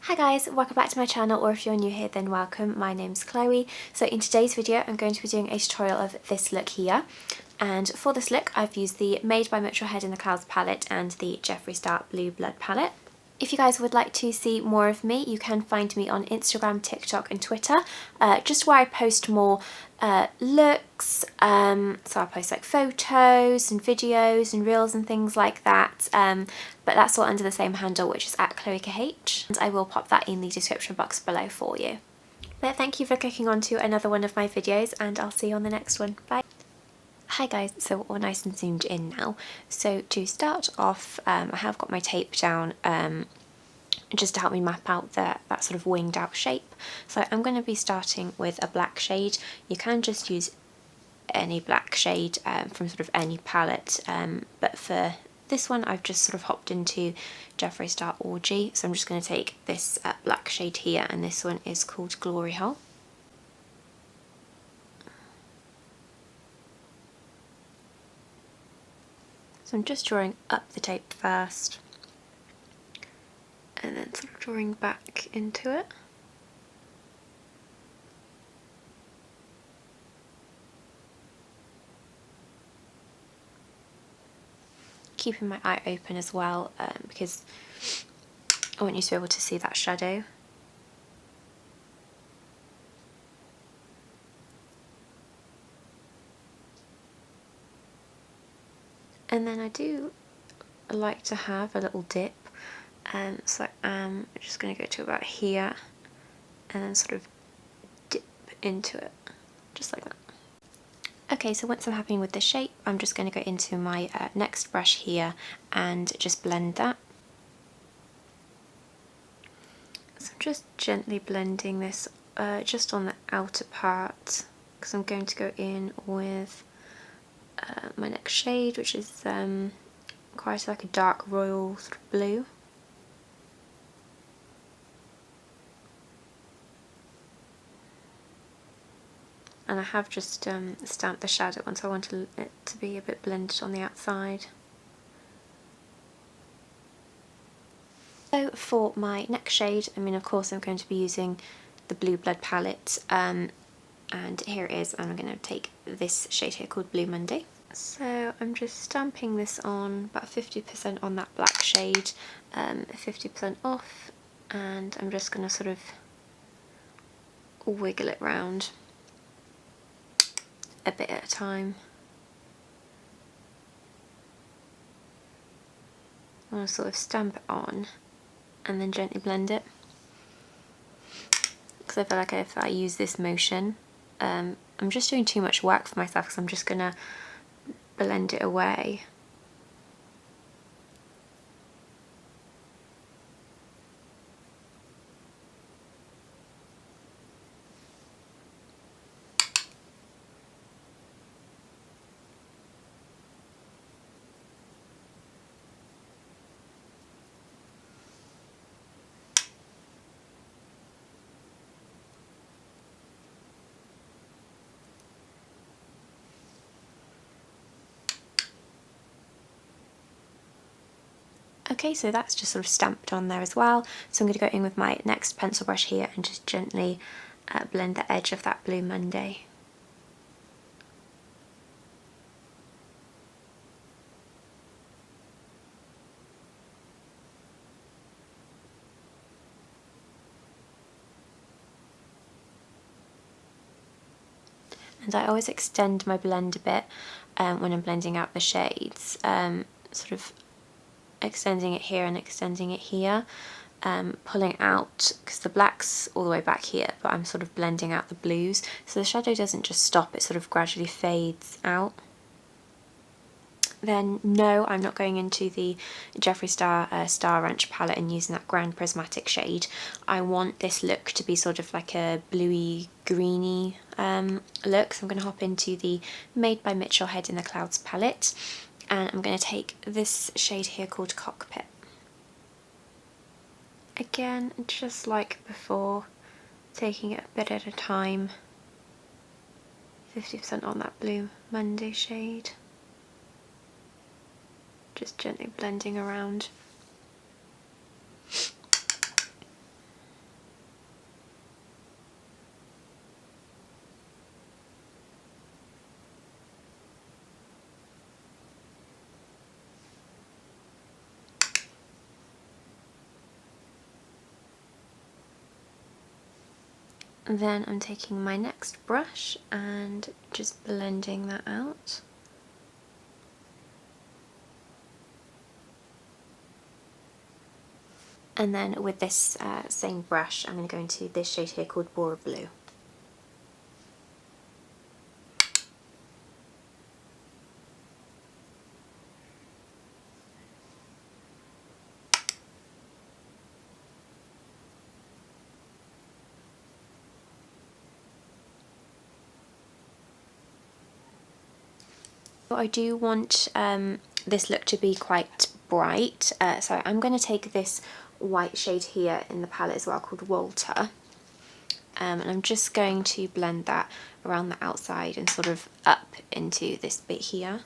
Hi guys, welcome back to my channel, or if you're new here then welcome. My name's Chloe. So in today's video I'm going to be doing a tutorial of this look here, and for this look I've used the Made by Mitchell Head in the Clouds palette and the Jeffree Star Blue Blood palette. If you guys would like to see more of me, you can find me on Instagram, TikTok and Twitter, just where I post more looks. So I'll post like photos and videos and reels and things like that, but that's all under the same handle, which is at Chloe KH, and I will pop that in the description box below for you. But thank you for clicking on to another one of my videos, and I'll see you on the next one. Bye! Hi guys, so we're nice and zoomed in now. So to start off, I have got my tape down just to help me map out that sort of winged out shape. So I'm going to be starting with a black shade. You can just use any black shade from sort of any palette, but for this one I've just sort of hopped into Jeffree Star Orgy, so I'm just going to take this black shade here, and this one is called Glory Hole. So I'm just drawing up the tape first, and then sort of drawing back into it. Keeping my eye open as well, because I want you to be able to see that shadow. And then I do like to have a little dip, so I'm just going to go to about here and then sort of dip into it, just like that. Okay, so once I'm happy with the shape, I'm just going to go into my next brush here and just blend that. So I'm just gently blending this just on the outer part, because I'm going to go in with my next shade, which is quite like a dark royal sort of blue. And I have just stamped the shadow on, so I want it to be a bit blended on the outside. So for my next shade, I mean of course I'm going to be using the Blue Blood palette, and here it is. I'm going to take this shade here called Blue Monday. So I'm just stamping this on about 50% on that black shade, 50% off, and I'm just going to sort of wiggle it round a bit at a time. I'm going to sort of stamp it on and then gently blend it, because I feel like if I use this motion, I'm just doing too much work for myself, because I'm just going to blend it away. Okay, so that's just sort of stamped on there as well. So I'm going to go in with my next pencil brush here and just gently blend the edge of that Blue Monday. And I always extend my blend a bit when I'm blending out the shades, sort of extending it here and extending it here, pulling out, because the black's all the way back here, but I'm sort of blending out the blues, so the shadow doesn't just stop, it sort of gradually fades out. Then no, I'm not going into the Jeffree Star Star Ranch palette and using that Grand Prismatic shade. I want this look to be sort of like a bluey, greeny look, so I'm going to hop into the Made by Mitchell Head in the Clouds palette, and I'm going to take this shade here called Cockpit. Again, just like before, taking it a bit at a time, 50% on that Blue Monday shade. Just gently blending around. And then I'm taking my next brush and just blending that out. And then with this same brush, I'm going to go into this shade here called Boi-ing Blue. I do want this look to be quite bright, so I'm going to take this white shade here in the palette as well called Walter, and I'm just going to blend that around the outside and sort of up into this bit here,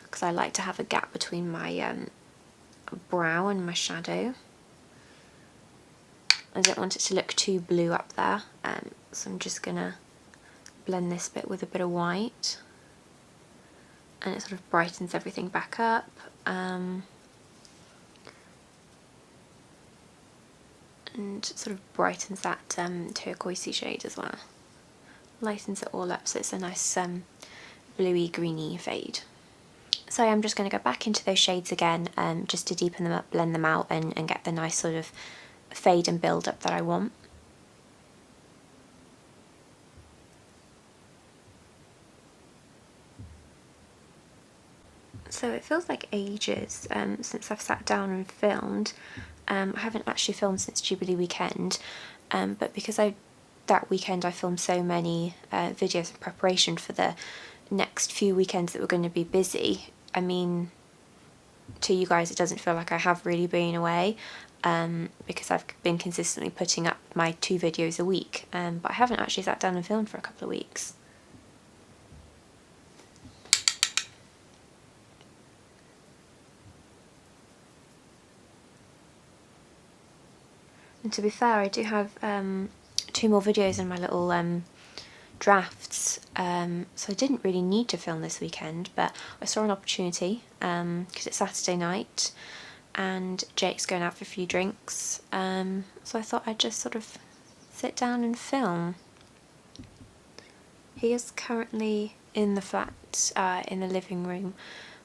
because I like to have a gap between my brow and my shadow. I don't want it to look too blue up there, so I'm just going to blend this bit with a bit of white. And it sort of brightens everything back up. And sort of brightens that turquoisey shade as well. Lightens it all up so it's a nice bluey greeny fade. So I'm just going to go back into those shades again just to deepen them up, blend them out and get the nice sort of fade and build up that I want. So it feels like ages since I've sat down and filmed. I haven't actually filmed since Jubilee weekend, but because that weekend I filmed so many videos in preparation for the next few weekends that were going to be busy. I mean, to you guys it doesn't feel like I have really been away, because I've been consistently putting up my 2 videos a week, but I haven't actually sat down and filmed for a couple of weeks. And to be fair, I do have 2 more videos in my little drafts, so I didn't really need to film this weekend, but I saw an opportunity because it's Saturday night and Jake's going out for a few drinks, so I thought I'd just sort of sit down and film. He is currently in the flat in the living room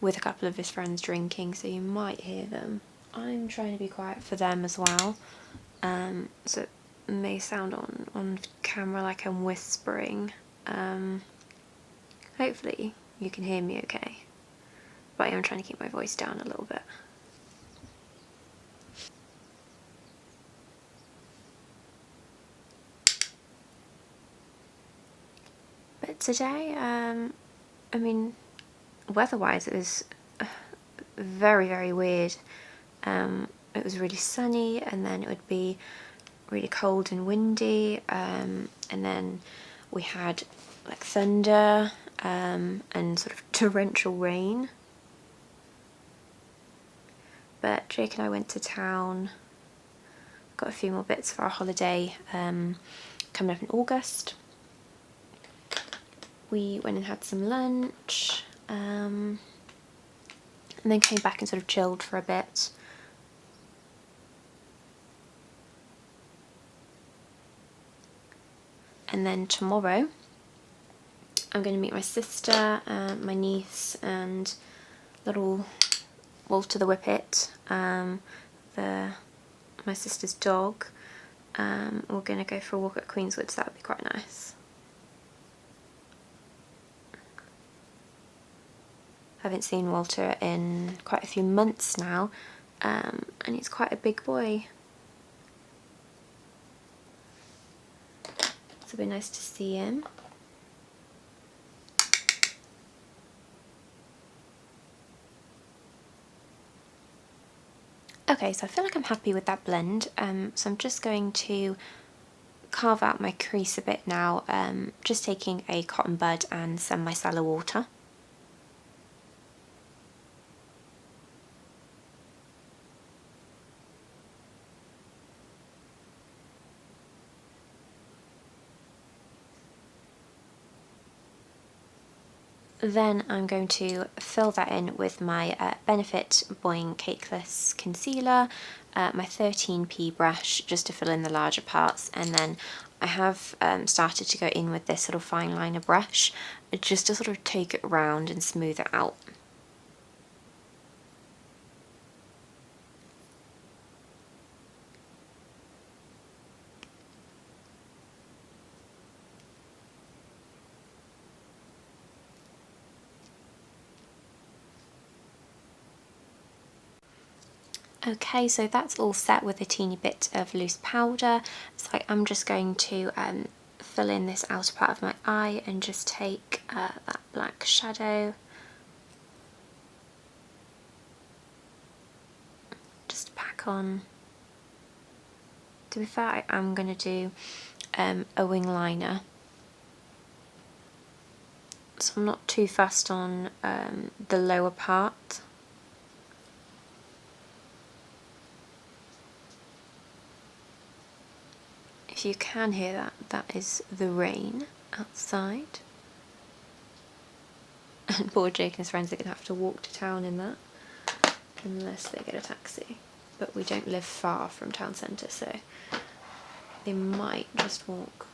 with a couple of his friends drinking, so you might hear them. I'm trying to be quiet for them as well. So it may sound on camera like I'm whispering. Hopefully you can hear me okay, but I am trying to keep my voice down a little bit. But today, I mean, weather-wise it was very, very weird. It was really sunny and then it would be really cold and windy, and then we had like thunder and sort of torrential rain. But Jake and I went to town, got a few more bits for our holiday coming up in August. We went and had some lunch, and then came back and sort of chilled for a bit. And then tomorrow I'm going to meet my sister, my niece and little Walter the Whippet, my sister's dog. We're going to go for a walk at Queenswood, so that would be quite nice. I haven't seen Walter in quite a few months now, and he's quite a big boy. So it'll be nice to see him. Okay, so I feel like I'm happy with that blend, so I'm just going to carve out my crease a bit now, just taking a cotton bud and some micellar water. Then I'm going to fill that in with my Benefit Boi-ing Cakeless Concealer, my 13p brush just to fill in the larger parts, and then I have started to go in with this little fine liner brush just to sort of take it round and smooth it out. Okay, so that's all set with a teeny bit of loose powder. So I'm just going to fill in this outer part of my eye and just take that black shadow. Just pack on. To be fair, I am going to do a wing liner. So I'm not too fussed on the lower part. If you can hear that, that is the rain outside. And poor Jake and his friends are going to have to walk to town in that, unless they get a taxi. But we don't live far from town centre, so they might just walk.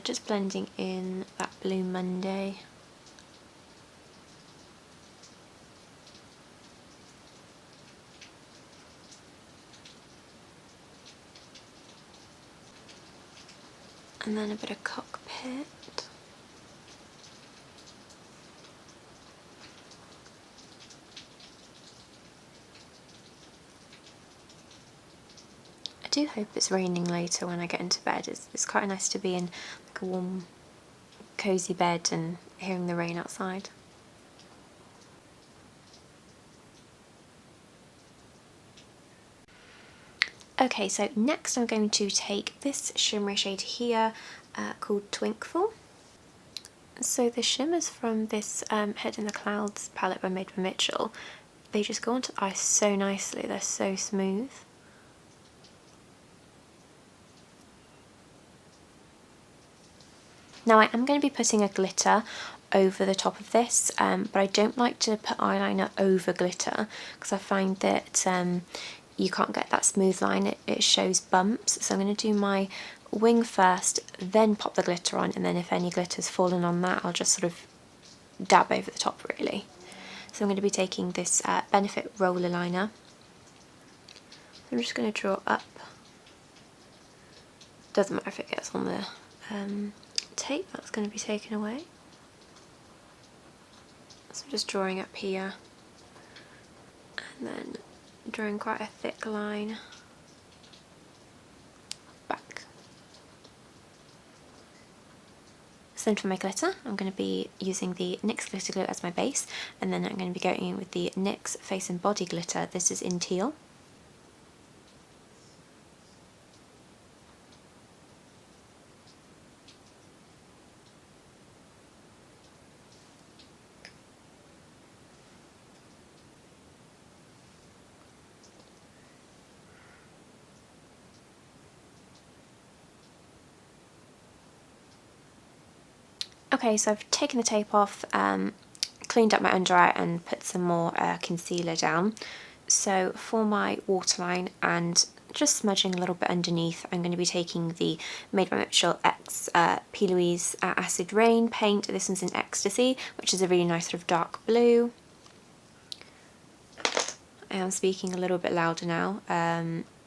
Just blending in that Blue Monday. And then a bit of Cockpit. I do hope it's raining later when I get into bed. It's quite nice to be in like a warm, cosy bed and hearing the rain outside. Okay, so next I'm going to take this shimmery shade here called Twinkful. So the shimmers from this Head in the Clouds palette by Made by Mitchell, they just go onto the eye so nicely, they're so smooth. Now I am going to be putting a glitter over the top of this, but I don't like to put eyeliner over glitter because I find that you can't get that smooth line, it shows bumps. So I'm going to do my wing first, then pop the glitter on, and then if any glitter's fallen on that, I'll just sort of dab over the top really. So I'm going to be taking this Benefit roller liner. I'm just going to draw up. Doesn't matter if it gets on the tape, that's going to be taken away. So I'm just drawing up here and then drawing quite a thick line back. So then for my glitter, I'm going to be using the NYX Glitter Glue as my base, and then I'm going to be going in with the NYX Face and Body Glitter. This is in teal. Okay, so I've taken the tape off, cleaned up my under eye and put some more concealer down. So for my waterline and just smudging a little bit underneath, I'm going to be taking the Made by Mitchell X Plouise Acid Rain paint. This one's in Ecstasy, which is a really nice sort of dark blue. I am speaking a little bit louder now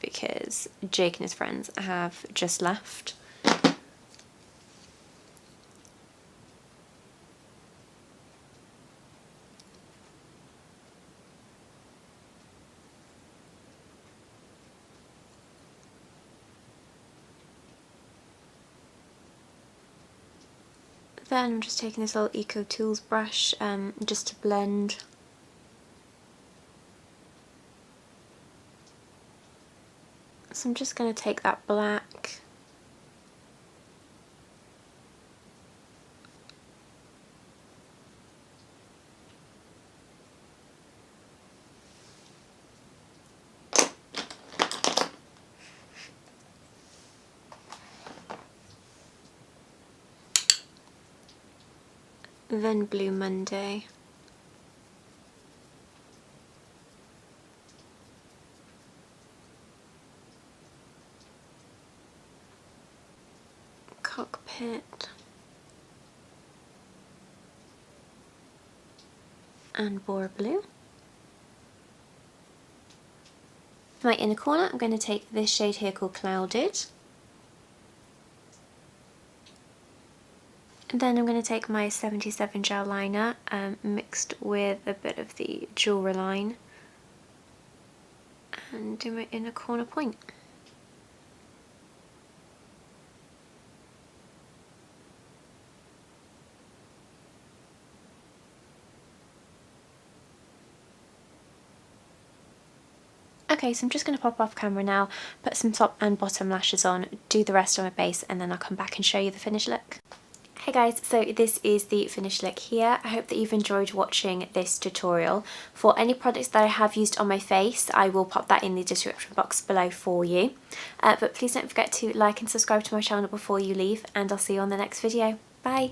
because Jake and his friends have just left. Then I'm just taking this little Eco Tools brush just to blend. So I'm just going to take that black then Blue Monday. Pit and Bora Blue. For my inner corner, I'm going to take this shade here called Clouded. And then I'm going to take my 77 gel liner mixed with a bit of the Jewelry line and do my inner corner point. Okay, so I'm just going to pop off camera now, put some top and bottom lashes on, do the rest on my base, and then I'll come back and show you the finished look. Hey guys, so this is the finished look here. I hope that you've enjoyed watching this tutorial. For any products that I have used on my face, I will pop that in the description box below for you. But please don't forget to like and subscribe to my channel before you leave, and I'll see you on the next video. Bye!